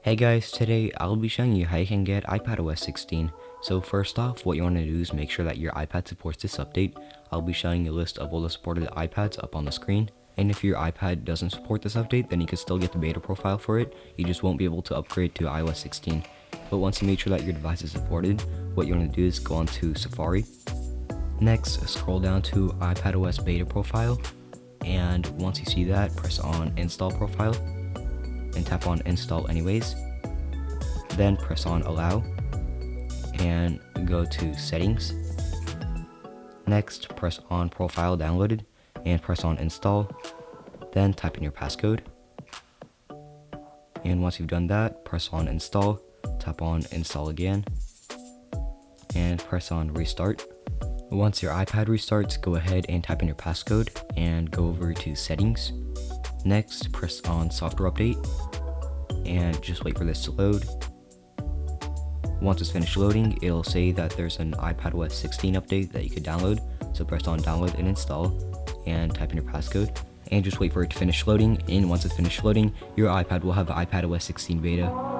Hey guys, today I'll be showing you how you can get iPadOS 16. So first off, what you want to do is make sure that your iPad supports this update. I'll be showing you a list of all the supported iPads up on the screen. And if your iPad doesn't support this update, then you can still get the beta profile for it. You just won't be able to upgrade to iOS 16. But once you make sure that your device is supported, what you want to do is go onto Safari. Next, scroll down to iPadOS beta profile. And once you see that, press on install profile and tap on install anyways. Then press on allow and go to settings. Next, press on profile downloaded and press on install. Then type in your passcode. And once you've done that, press on install, tap on install again, and press on restart. Once your iPad restarts, go ahead and type in your passcode and go over to settings. Next, press on software update and just wait for this to load. Once it's finished loading, it'll say that there's an iPadOS 16 update that you could download. So press on download and install and type in your passcode and just wait for it to finish loading. And once it's finished loading, your iPad will have iPadOS 16 beta.